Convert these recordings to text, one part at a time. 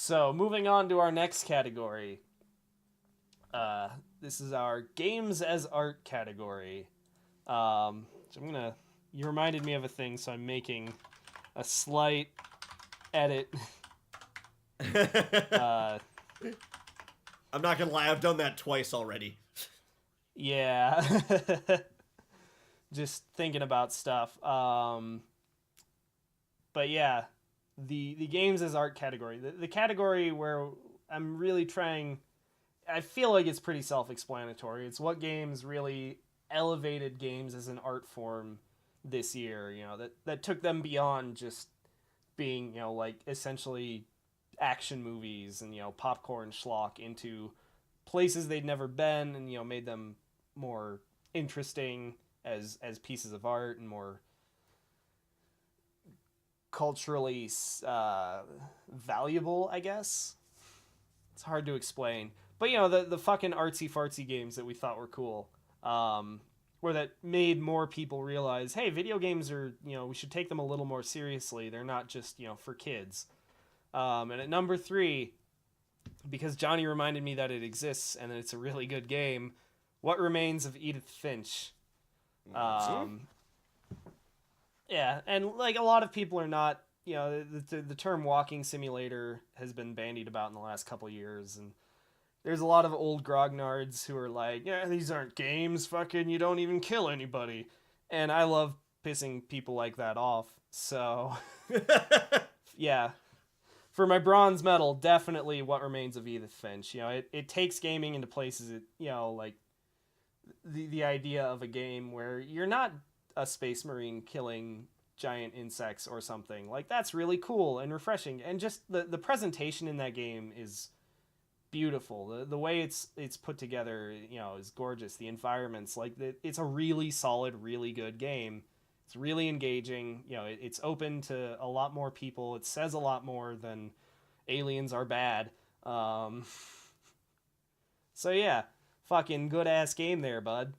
So, moving on to our next category. This is our games as art category. So I'm gonna. You reminded me of a thing, so I'm making a slight edit. uh, I'm not gonna lie, I've done that twice already. yeah. Just thinking about stuff. But yeah, the games as art category. The category where I'm really trying. I feel like it's pretty self-explanatory. It's what games really elevated games as an art form this year. That took them beyond just being like essentially action movies and popcorn schlock into places they'd never been, and made them more interesting as pieces of art and more culturally valuable, I guess. It's hard to explain, but the fucking artsy fartsy games that we thought were cool, or that made more people realize, hey, video games are, we should take them a little more seriously. They're not just for kids. And at number 3, because Johnny reminded me that it exists and that it's a really good game, What Remains of Edith Finch. Yeah, and like a lot of people are not, the term walking simulator has been bandied about in the last couple years, and there's a lot of old grognards who are like, yeah, these aren't games, fucking, you don't even kill anybody. And I love pissing people like that off. So, yeah. For my bronze medal, definitely What Remains of Edith Finch. It takes gaming into places, like the idea of a game where you're not a space marine killing giant insects or something. Like, that's really cool and refreshing. And just the presentation in that game is beautiful. The way it's put together, is gorgeous. The environments, like, it's a really solid, really good game. It's really engaging. It's open to a lot more people. It says a lot more than aliens are bad. So yeah, fucking good ass game there, bud.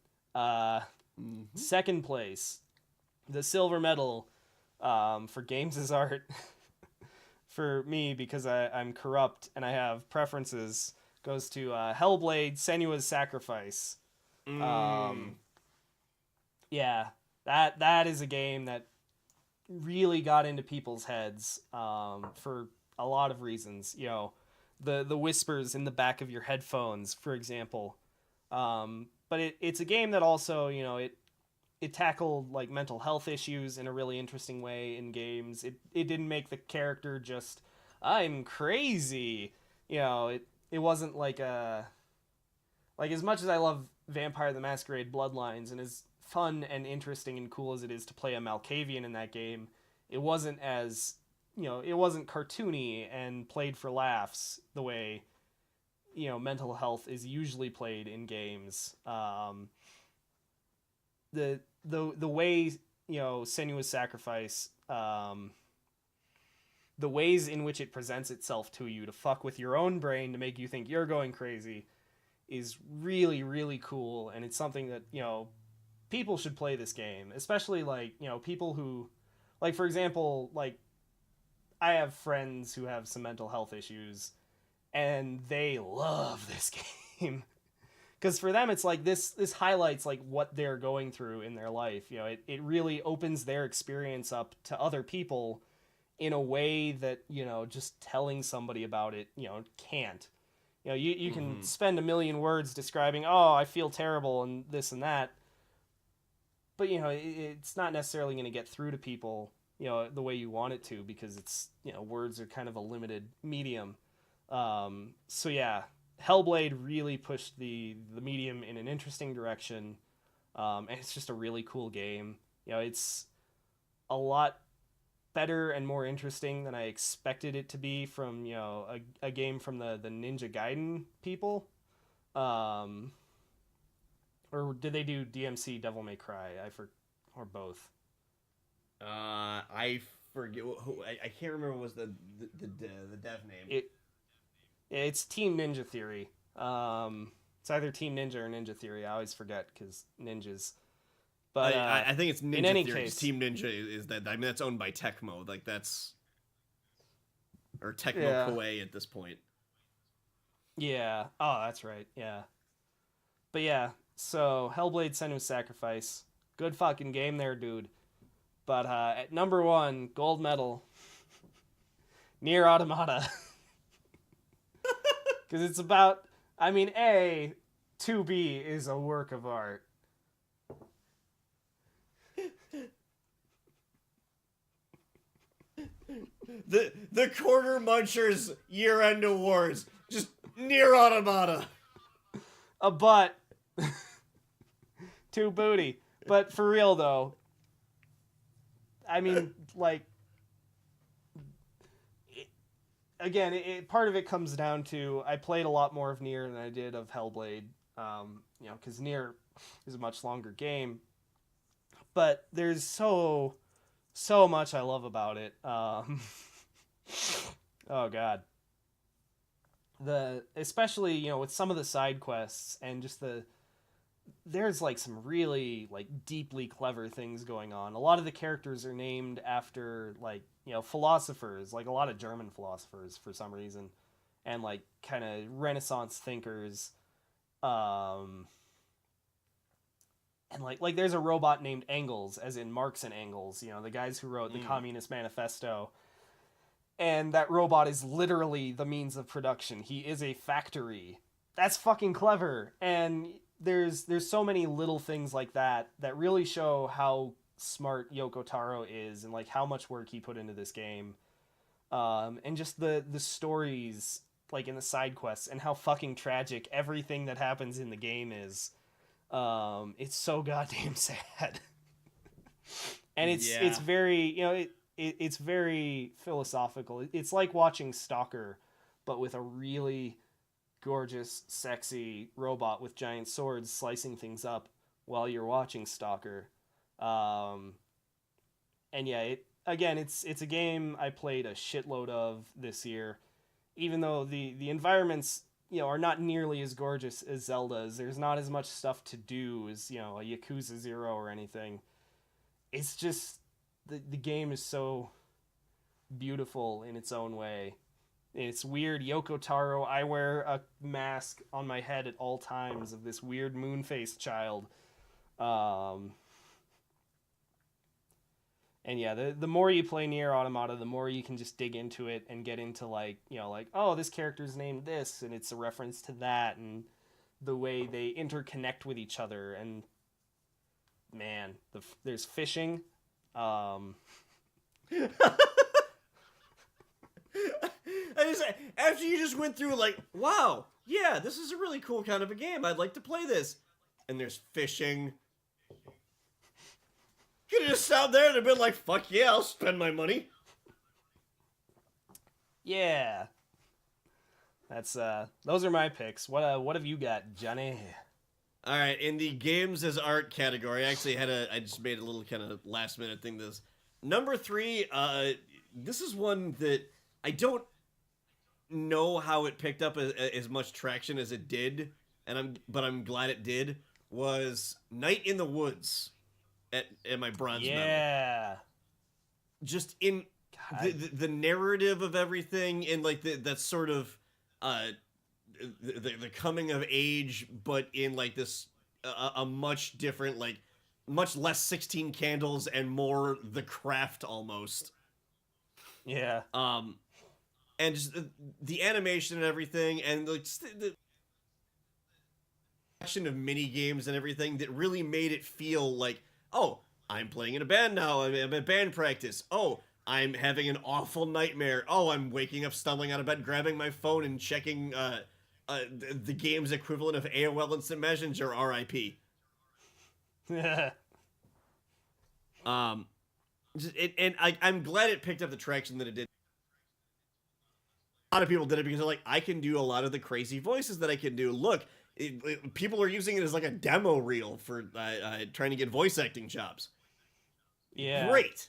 Second place, the silver medal, for games as art. For me, because I'm corrupt and I have preferences, goes to Hellblade: Senua's Sacrifice. Yeah, that is a game that really got into people's heads, for a lot of reasons. The whispers in the back of your headphones, for example. But it's a game that also, it tackled like mental health issues in a really interesting way in games. It didn't make the character just, I'm crazy. It wasn't like a, like, as much as I love Vampire the Masquerade Bloodlines, and as fun and interesting and cool as it is to play a Malkavian in that game, it wasn't as, it wasn't cartoony and played for laughs the way, mental health is usually played in games. The way, Senua's Sacrifice, the ways in which it presents itself to you to fuck with your own brain to make you think you're going crazy is really, really cool. And it's something that, people should play this game, especially like, people who, like, for example, like, I have friends who have some mental health issues and they love this game. Because for them, it's like this highlights like what they're going through in their life. It really opens their experience up to other people in a way that, just telling somebody about it, can't. You can spend a million words describing, oh, I feel terrible and this and that, but it's not necessarily going to get through to people, the way you want it to, because it's, words are kind of a limited medium. So yeah, Hellblade really pushed the medium in an interesting direction, and it's just a really cool game. It's a lot better and more interesting than I expected it to be from a game from the Ninja Gaiden people. Or did they do DMC Devil May Cry? Or both. I forget who. I can't remember what was the dev name. It's Team Ninja Theory. It's either Team Ninja or Ninja Theory. I always forget because ninjas. But I think it's Ninja in any Theory. case, Team Ninja is that. I mean, that's owned by Tecmo. Like, that's. or Techno Yeah. Koei at this point. Yeah. Oh, that's right. Yeah. But yeah, so Hellblade: Senua's Sacrifice, good fucking game there, dude. But at number 1, gold medal, Nier Automata, because it's about. I mean, 2B is a work of art. The Quarter Munchers year-end awards, just Nier Automata. A butt. Too booty. But for real, though, I mean, like, part of it comes down to I played a lot more of Nier than I did of Hellblade, because Nier is a much longer game. But there's so much I love about it. Oh God. Especially, with some of the side quests and just there's like some really like deeply clever things going on. A lot of the characters are named after like, philosophers, like a lot of German philosophers for some reason, and like kind of Renaissance thinkers. And like there's a robot named Engels, as in Marx and Engels, the guys who wrote the Communist Manifesto. And that robot is literally the means of production. He is a factory. That's fucking clever. And there's so many little things like that really show how smart Yoko Taro is and like how much work he put into this game. And just the stories like in the side quests and how fucking tragic everything that happens in the game is. It's so goddamn sad. And it's very, it's very philosophical. It's like watching Stalker, but with a really gorgeous, sexy robot with giant swords slicing things up while you're watching Stalker. And yeah, it's a game I played a shitload of this year. Even though the environments, are not nearly as gorgeous as Zelda's. There's not as much stuff to do as, a Yakuza 0 or anything. It's just the game is so beautiful in its own way. It's weird. Yoko Taro, I wear a mask on my head at all times of this weird moon-faced child. And yeah, the more you play Nier Automata, the more you can just dig into it and get into like, oh, this character's named this, and it's a reference to that, and the way they interconnect with each other. And man, there's fishing. After you just went through like, wow, yeah, this is a really cool kind of a game. I'd like to play this. And there's fishing. Could have just sat there and have been like, fuck yeah, I'll spend my money. Yeah. That's those are my picks. What have you got, Johnny? All right, in the games as art category, I just made a little kind of last minute thing. This number 3, this is one that I don't know how it picked up as much traction as it did, but I'm glad it did. Was Night in the Woods at my bronze medal. Yeah. Just in the narrative of everything, and like that sort of the coming of age, but in like this a much different, like much less 16 candles and more The Craft almost. Yeah. And just the animation and everything, and like the action of mini games and everything that really made it feel like, oh, I'm playing in a band now. I'm at band practice. Oh, I'm having an awful nightmare. Oh, I'm waking up, stumbling out of bed, grabbing my phone and checking the game's equivalent of AOL Instant Messenger, RIP. I'm glad it picked up the traction that it did. A lot of people did it because they're like, I can do a lot of the crazy voices that I can do. Look, people are using it as like a demo reel for trying to get voice acting jobs. Yeah. Great.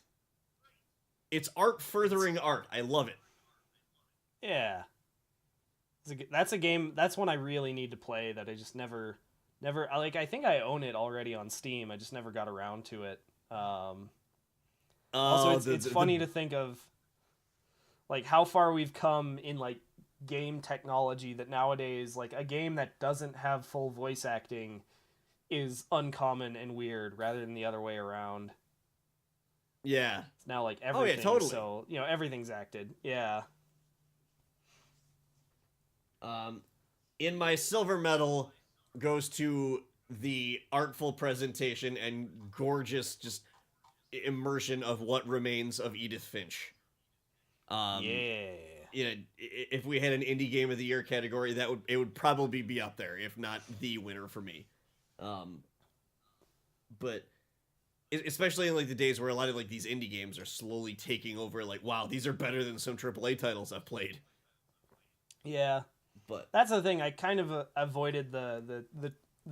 It's art furthering art. I love it. Yeah. That's a game. That's one I really need to play that I just never, like, I think I own it already on Steam. I just never got around to it. Also, it's funny to think of, like how far we've come in like game technology, that nowadays like a game that doesn't have full voice acting is uncommon and weird rather than the other way around. Yeah. It's now like Oh yeah, everything, totally. so everything's acted. Yeah. In my silver medal goes to the artful presentation and gorgeous just immersion of what remains of Edith Finch. Um, Yeah. if we had an indie game of the year category, it would probably be up there, if not the winner for me. But especially in like the days where a lot of like these indie games are slowly taking over, like, wow, these are better than some AAA titles I've played. Yeah. But That's the thing. I kind of avoided the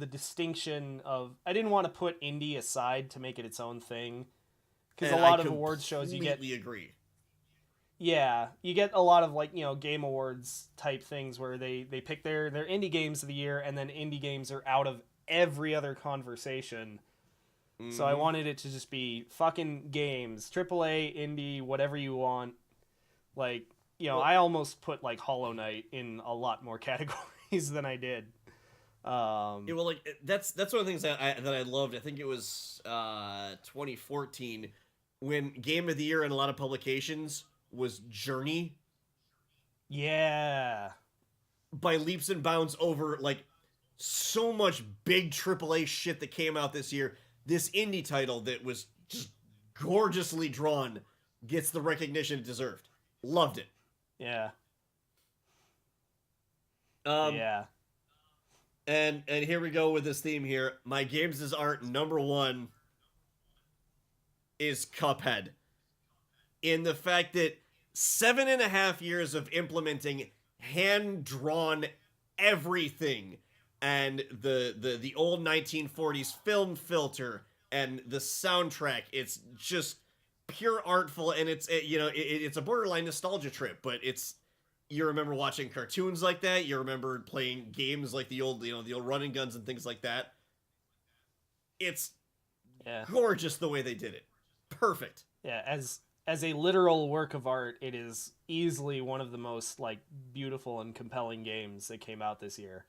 distinction of, I didn't want to put indie aside to make it its own thing, because a lot of awards shows you get. Completely agree. Yeah, you get a lot of like game awards type things where they pick their indie games of the year, and then indie games are out of every other conversation. So I wanted it to just be fucking games, AAA, indie, whatever you want. Like, I almost put like Hollow Knight in a lot more categories than I did. Yeah, well, like that's one of the things that I loved. I think it was 2014 when Game of the Year in a lot of publications was Journey. Yeah. By leaps and bounds over like so much big AAA shit that came out this year. This indie title that was just gorgeously drawn gets the recognition it deserved. Loved it. Yeah. Yeah. And here we go with this theme here. My games as art number one is Cuphead. In the fact that 7.5 years of implementing hand-drawn everything, and the old 1940s film filter and the soundtrack, it's just pure artful, and it's a borderline nostalgia trip, but you remember watching cartoons like that, you remember playing games like the old run and guns and things like that. It's gorgeous the way they did it. Perfect. Yeah, as a literal work of art, it is easily one of the most like beautiful and compelling games that came out this year.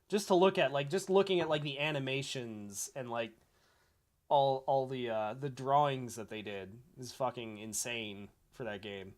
Just to look at, like, just looking at like the animations and like all the drawings that they did is fucking insane for that game.